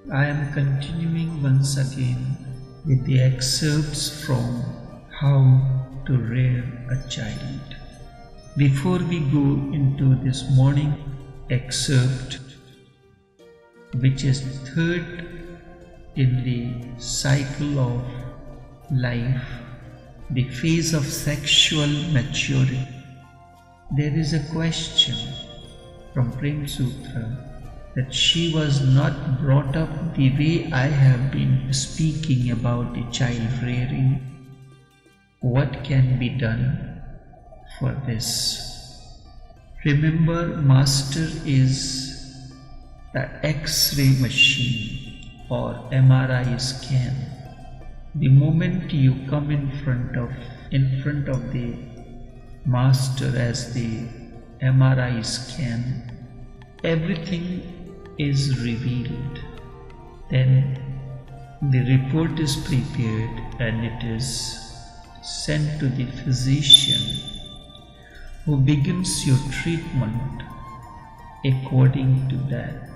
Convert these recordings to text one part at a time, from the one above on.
I am continuing once again with the excerpts from How to Rear a Child. Before we go into this morning excerpt, which is third in the cycle of life, the phase of sexual maturity, there is a question from Prem Sutra that she was not brought up the way I have been speaking about the child rearing. What can be done for this? Remember, Master is the X-ray machine or MRI scan. The moment you come in front of the Master as the MRI scan, everything is revealed. Then the report is prepared and it is sent to the physician, who begins your treatment according to that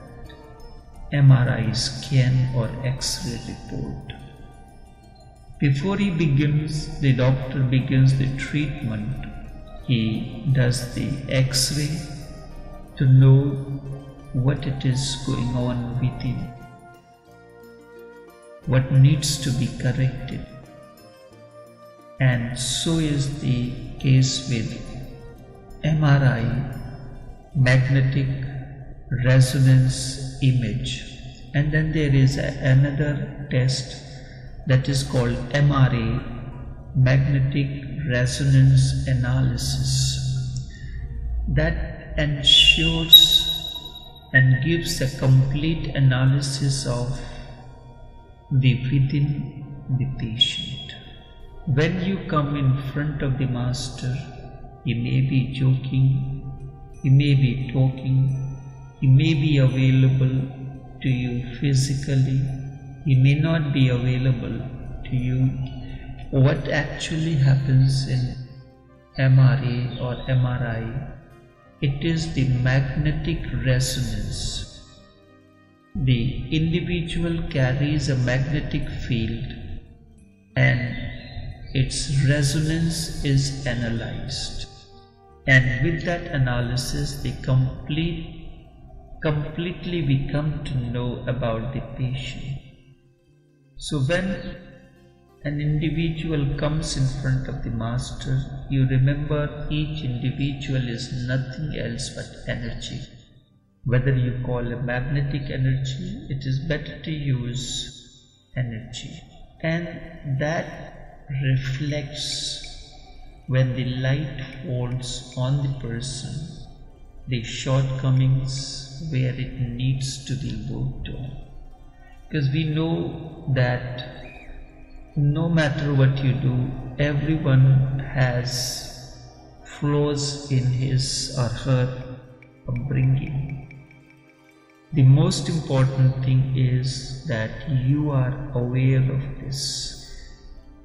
MRI scan or X-ray report. Before the doctor begins the treatment, he does the X-ray to know what it is going on within, what needs to be corrected. And so is the case with MRI, magnetic resonance image. And then there is another test that is called MRA, magnetic resonance analysis, that ensures and gives a complete analysis of the within the patient. When you come in front of the Master, he may be joking, he may be talking, he may be available to you physically, he may not be available to you. What actually happens in MRA or MRI? It is the magnetic resonance. The individual carries a magnetic field and its resonance is analyzed. And with that analysis, they completely we come to know about the patient. So when an individual comes in front of the Master, you remember each individual is nothing else but energy. Whether you call it magnetic energy, it is better to use energy. And that reflects when the light falls on the person, the shortcomings where it needs to be worked on. Because we know that no matter what you do, everyone has flaws in his or her upbringing. The most important thing is that you are aware of this.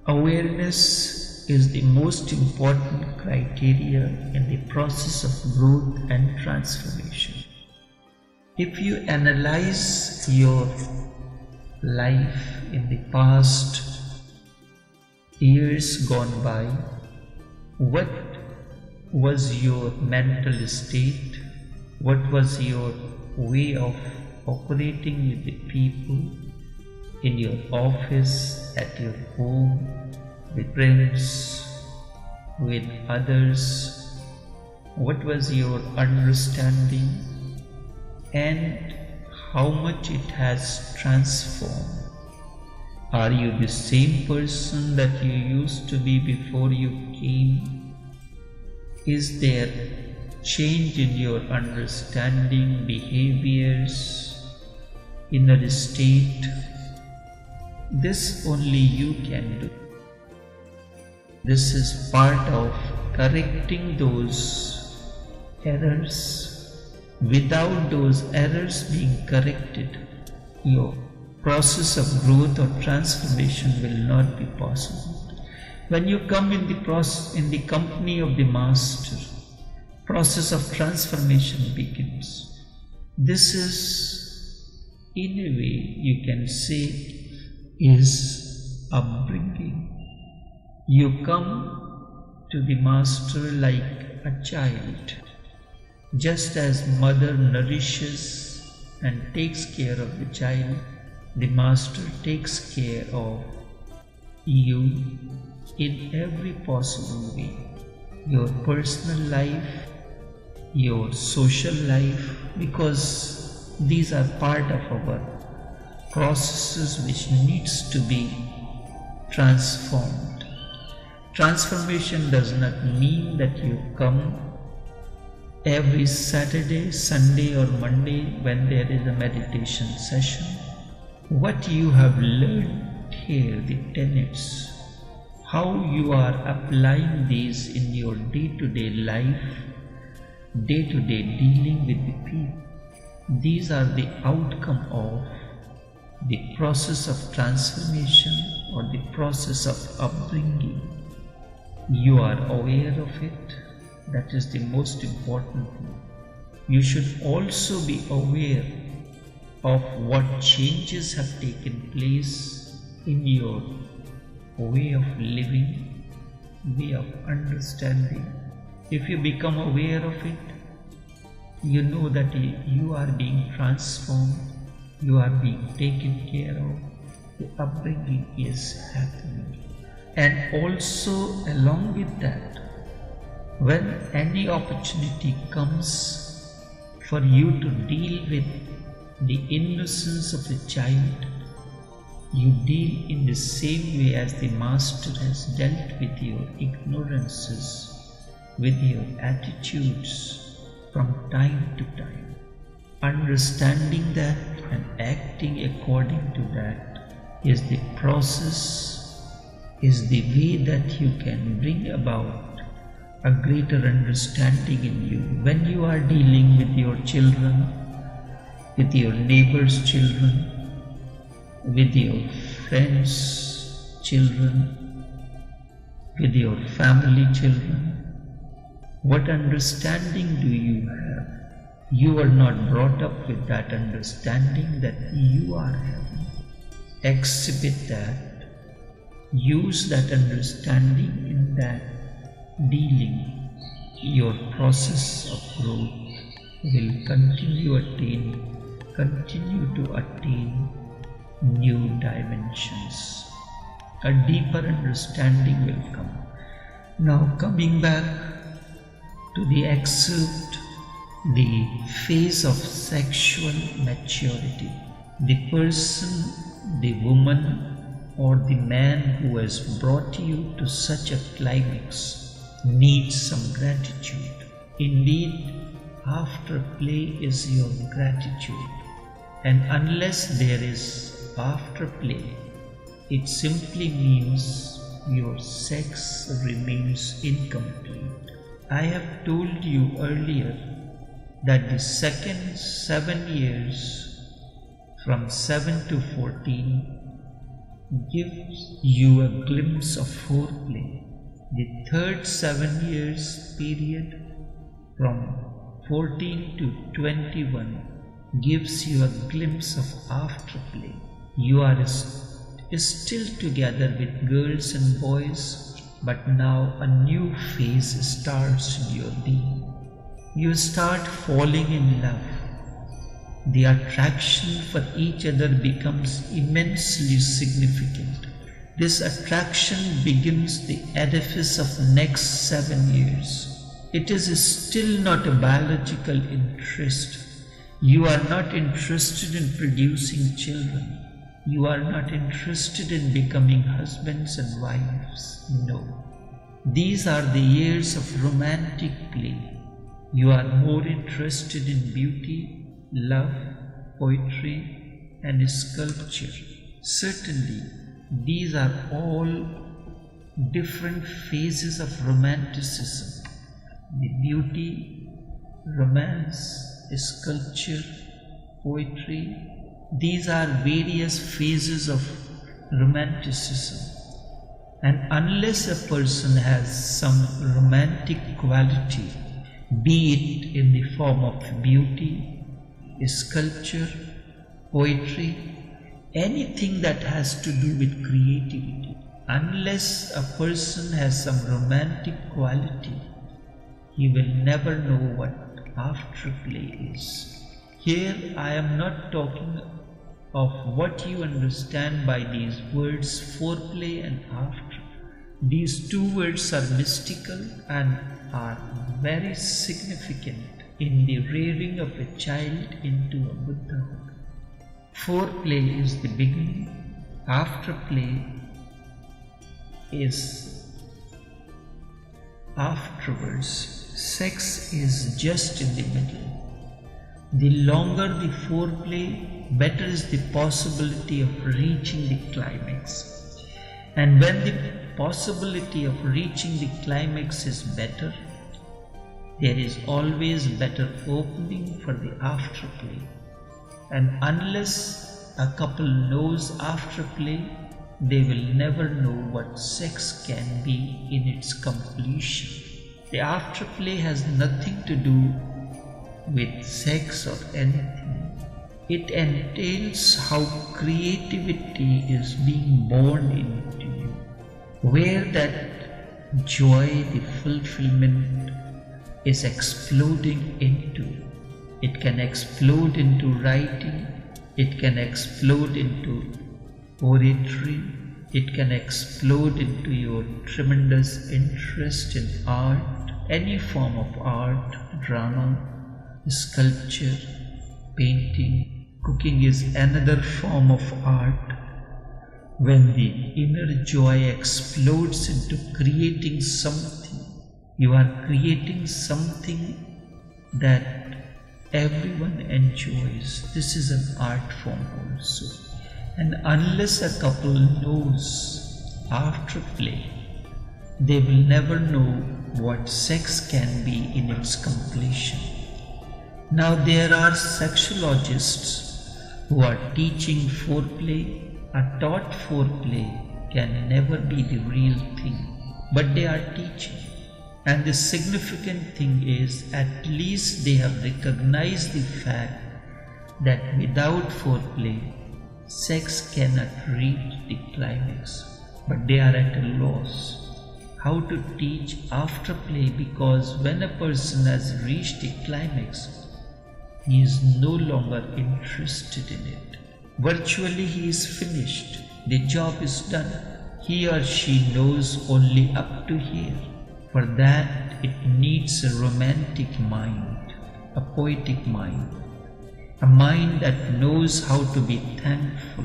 Awareness is the most important criteria in the process of growth and transformation. If you analyze your life in the past years gone by, what was your mental state? What was your way of operating with the people in your office, at your home, with friends, with others? What was your understanding and how much it has transformed? Are you the same person that you used to be before you came? Is there change in your understanding, behaviors, inner state? This only you can do. This is part of correcting those errors. Without those errors being corrected, your process of growth or transformation will not be possible. When you come in the company of the Master, process of transformation begins. This is in a way you can say is upbringing. You come to the Master like a child. Just as mother nourishes and takes care of the child, the Master takes care of you in every possible way. Your personal life, your social life, because these are part of our processes which needs to be transformed. Transformation does not mean that you come every Saturday, Sunday or Monday when there is a meditation session. What you have learned here, the tenets, how you are applying these in your day-to-day life, day-to-day dealing with the people. These are the outcome of the process of transformation or the process of upbringing. You are aware of it. That is the most important thing. You should also be aware of what changes have taken place in your way of living, way of understanding. If you become aware of it, you know that you are being transformed, you are being taken care of, the upbringing is happening. And also along with that, when any opportunity comes for you to deal with the innocence of the child, you deal in the same way as the Master has dealt with your ignorances, with your attitudes from time to time. Understanding that and acting according to that is the process, is the way that you can bring about a greater understanding in you. When you are dealing with your children, with your neighbors' children, with your friends' children, with your family children, what understanding do you have? You are not brought up with that understanding that you are having. Exhibit that. Use that understanding in that dealing. Your process of growth will continue to attain new dimensions. A deeper understanding will come. Now coming back to the excerpt, the phase of sexual maturity. The person, the woman or the man who has brought you to such a climax needs some gratitude. Indeed, after play is your gratitude. And unless there is after play, it simply means your sex remains incomplete. I have told you earlier that the second 7 years, from 7 to 14, gives you a glimpse of foreplay. The third 7 years period, from 14 to 21, gives you a glimpse of afterplay. You are still together with girls and boys, but now a new phase starts in your being. You start falling in love. The attraction for each other becomes immensely significant. This attraction begins the edifice of next 7 years. It is still not a biological interest. You are not interested in producing children. You are not interested in becoming husbands and wives. No. These are the years of romantic play. You are more interested in beauty, love, poetry, and sculpture. Certainly, these are all different phases of romanticism. The beauty, romance, sculpture, poetry, these are various phases of romanticism. And unless a person has some romantic quality, be it in the form of beauty, sculpture, poetry, anything that has to do with creativity. Unless a person has some romantic quality, he will never know what afterplay is. Here I am not talking of what you understand by these words foreplay and after. These two words are mystical and are very significant in the rearing of a child into a Buddhahood. Foreplay is the beginning, afterplay is afterwards. Sex is just in the middle. The longer the foreplay, better is the possibility of reaching the climax. And when the possibility of reaching the climax is better, there is always better opening for the afterplay. And unless a couple knows afterplay, they will never know what sex can be in its completion. The afterplay has nothing to do with sex or anything. It entails how creativity is being born into you, where that joy, the fulfillment is exploding into. It can explode into writing, it can explode into poetry, it can explode into your tremendous interest in art, any form of art, drama, sculpture, painting. Cooking is another form of art. When the inner joy explodes into creating something, you are creating something that everyone enjoys. This is an art form also. And unless a couple knows afterplay, they will never know what sex can be in its completion. Now there are sexologists who are teaching foreplay. A taught foreplay can never be the real thing, but they are teaching. And the significant thing is, at least they have recognized the fact that without foreplay, sex cannot reach the climax. But they are at a loss how to teach afterplay, because when a person has reached the climax, he is no longer interested in it. Virtually he is finished. The job is done. He or she knows only up to here. For that it needs a romantic mind, a poetic mind, a mind that knows how to be thankful.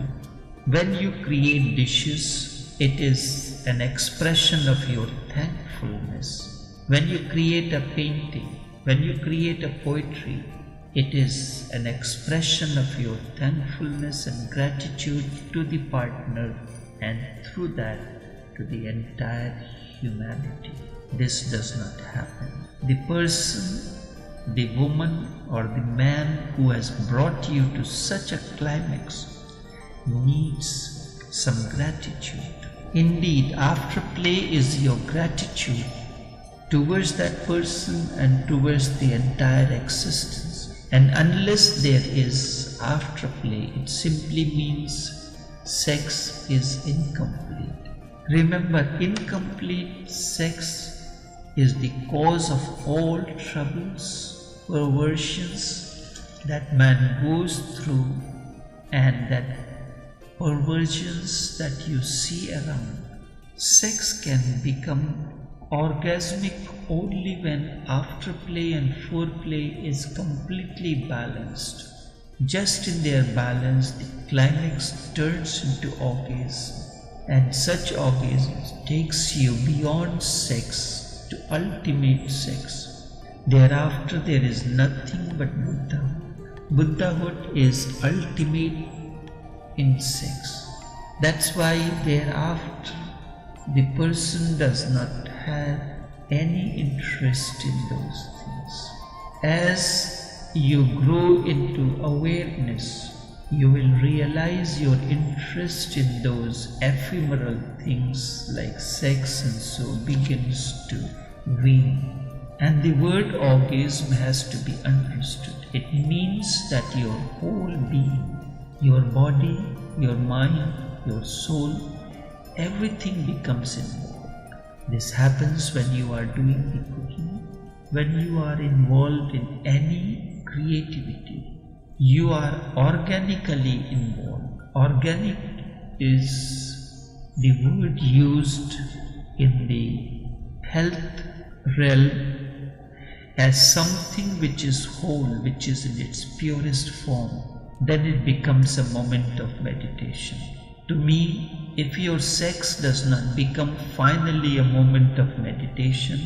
When you create dishes, it is an expression of your thankfulness. When you create a painting, when you create a poetry, it is an expression of your thankfulness and gratitude to the partner, and through that to the entire humanity. This does not happen. The person, the woman or the man who has brought you to such a climax needs some gratitude. Indeed, afterplay is your gratitude towards that person and towards the entire existence. And unless there is afterplay, it simply means sex is incomplete. Remember, incomplete sex is the cause of all troubles, perversions that man goes through, and that perversions that you see around. Sex can become orgasmic only when afterplay and foreplay is completely balanced. Just in their balance, the climax turns into orgasm, and such orgasm takes you beyond sex to ultimate sex. Thereafter there is nothing but Buddhahood. Buddhahood is ultimate in sex. That's why thereafter the person does not have any interest in those things. As you grow into awareness, you will realize your interest in those ephemeral things like sex and so begins to wane. And the word orgasm has to be understood. It means that your whole being, Your body, your mind, your soul, everything becomes involved. This happens when you are doing the cooking, when you are involved in any creativity. You are organically involved. Organic is the word used in the health realm as something which is whole, which is in its purest form. Then it becomes a moment of meditation. To me, if your sex does not become finally a moment of meditation,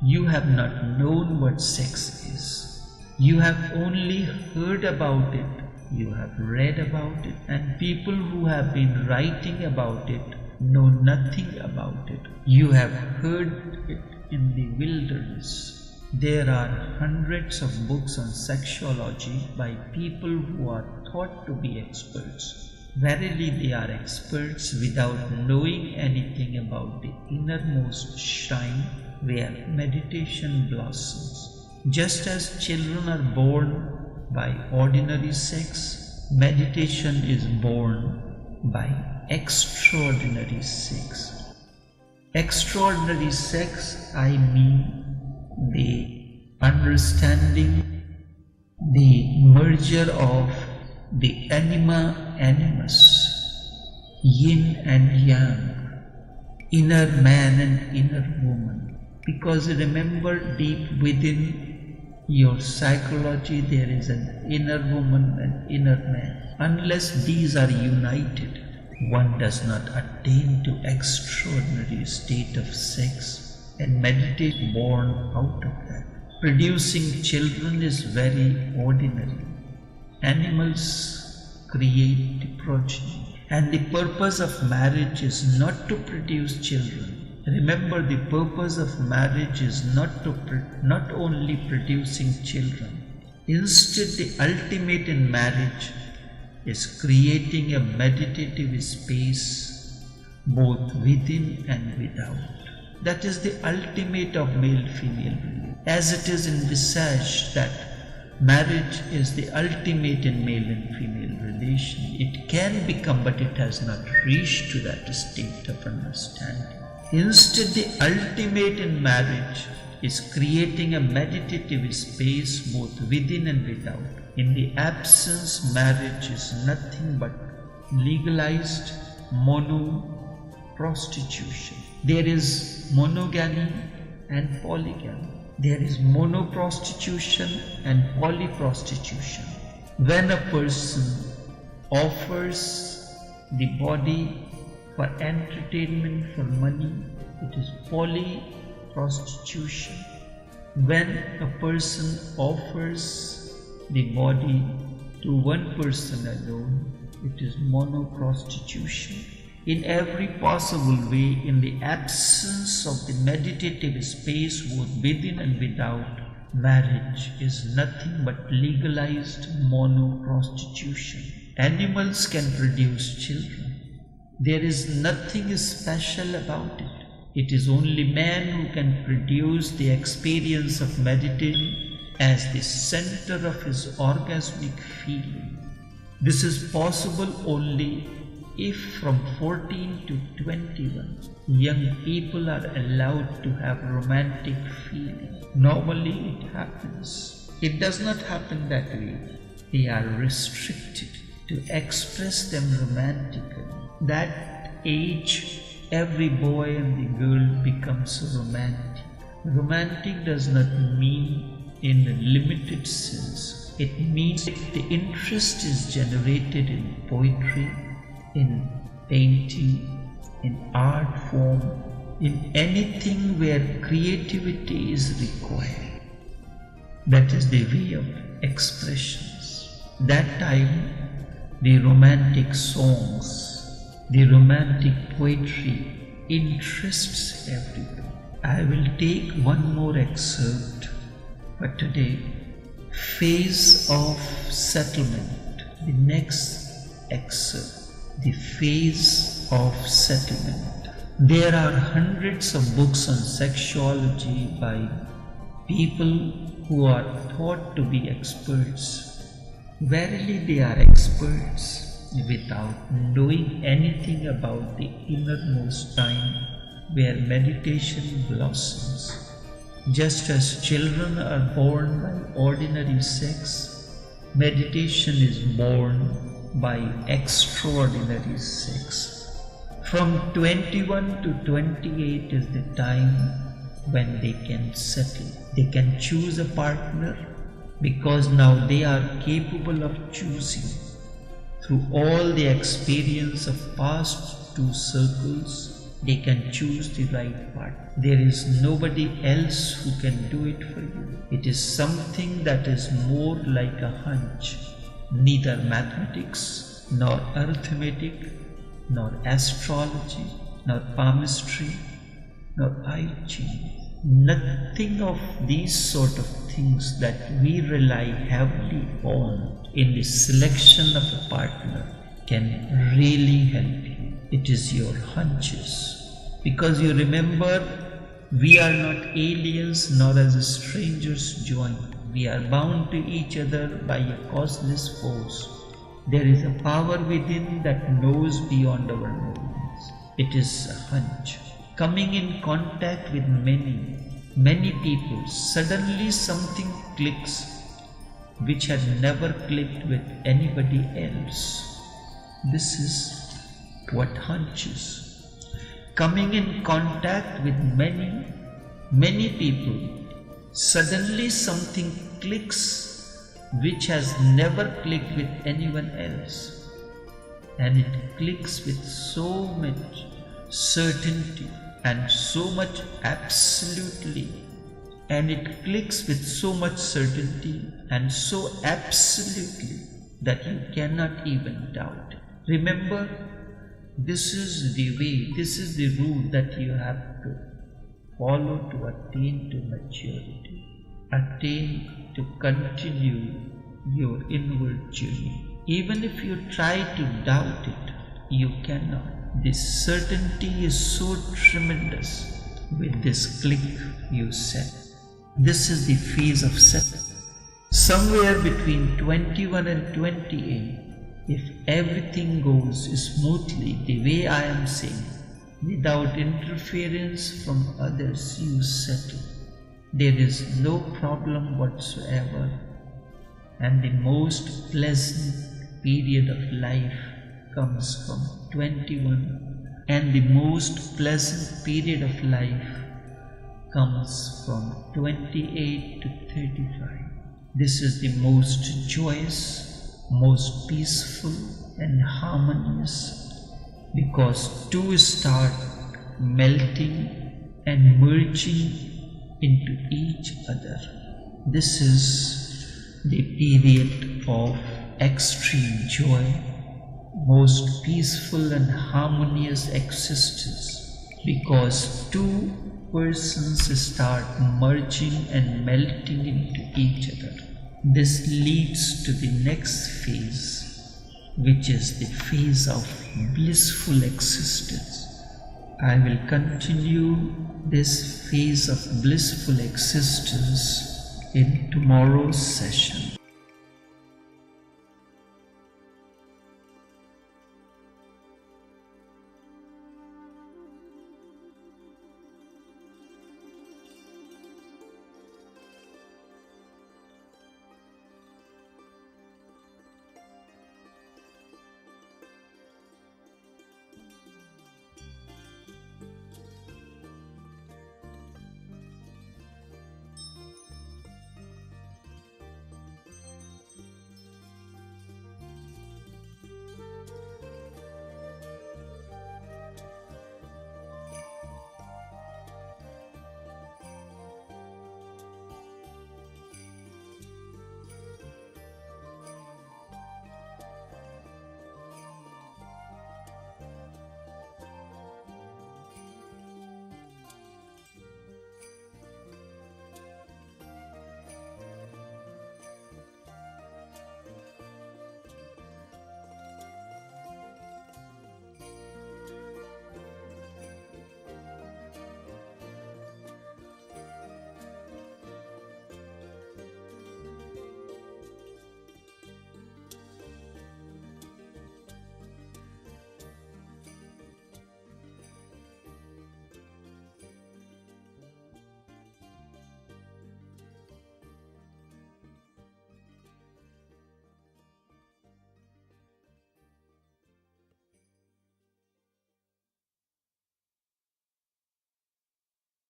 you have not known what sex is. You have only heard about it, you have read about it, and people who have been writing about it know nothing about it. You have heard it in the wilderness. There are hundreds of books on sexuology by people who are thought to be experts. Verily they are experts without knowing anything about the innermost shrine where meditation blossoms. Just as children are born by ordinary sex, meditation is born by extraordinary sex. Extraordinary sex, I mean the understanding, the merger of the anima animus, yin and yang, inner man and inner woman. Because remember, deep within your psychology there is an inner woman and inner man. Unless these are united, one does not attain to extraordinary state of sex and meditate born out of that. Producing children is very ordinary. Animals create the progeny, and the purpose of marriage is not to produce children. Remember, the purpose of marriage is not only producing children. Instead, the ultimate in marriage is creating a meditative space both within and without. That is the ultimate of male-female relation. As it is envisaged that marriage is the ultimate in male and female relation, it can become, but it has not reached to that state of understanding. Instead, the ultimate in marriage is creating a meditative space both within and without. In the absence, marriage is nothing but legalized mono-prostitution. There is monogamy and polygamy. There is mono-prostitution and poly-prostitution. When a person offers the body for entertainment, for money, it is poly-prostitution. When a person offers the body to one person alone, it is mono-prostitution. In every possible way, in the absence of the meditative space both within and without, marriage is nothing but legalized mono-prostitution. Animals can produce children. There is nothing special about it. It is only man who can produce the experience of meditation as the center of his orgasmic feeling. This is possible only if from 14 to 21 young people are allowed to have romantic feeling. Normally it happens. It does not happen that way. They are restricted to express them romantically. That age, every boy and the girl becomes romantic. Romantic does not mean in a limited sense. It means if the interest is generated in poetry, in painting, in art form, in anything where creativity is required. That is the way of expressions. That time, the romantic songs, the romantic poetry interests everyone. I will take one more excerpt for today. Phase of settlement. The next excerpt. The phase of settlement. There are hundreds of books on sexuality by people who are thought to be experts. Verily they are experts. without knowing anything about the innermost time where meditation blossoms. Just as children are born by ordinary sex, meditation is born by extraordinary sex. From 21 to 28 is the time when they can settle. They can choose a partner because now they are capable of choosing. Through all the experience of past two circles, they can choose the right partner. There is nobody else who can do it for you. It is something that is more like a hunch. Neither mathematics, nor arithmetic, nor astrology, nor palmistry, nor I Ching. Nothing of these sort of things that we rely heavily on in the selection of a partner can really help you. It is your hunches. Because you remember, we are not aliens nor as strangers joined. We are bound to each other by a causeless force. There is a power within that knows beyond our movements. It is a hunch. Coming in contact with many people, suddenly something clicks which had never clicked with anybody else. This is what hunches. Coming in contact with many people, suddenly something clicks which has never clicked with anyone else. And it clicks with so much certainty and so much absolutely. And it clicks with so much certainty and so absolutely that you cannot even doubt it. Remember, this is the way, this is the route that you have to follow to attain to maturity, attain to continue your inward journey. Even if you try to doubt it, you cannot. This certainty is so tremendous with this click you set. This is the phase of settling. Somewhere between 21 and 28, if everything goes smoothly the way I am saying, without interference from others, you settle. There is no problem whatsoever, and the most pleasant period of life comes from 21, and the most pleasant period of life comes from 28 to 35. This is the most joyous, most peaceful and harmonious, because two start melting and merging into each other. This is the period of extreme joy, most peaceful and harmonious existence, because two persons start merging and melting into each other. This leads to the next phase, which is the phase of blissful existence. I will continue this phase of blissful existence in tomorrow's session.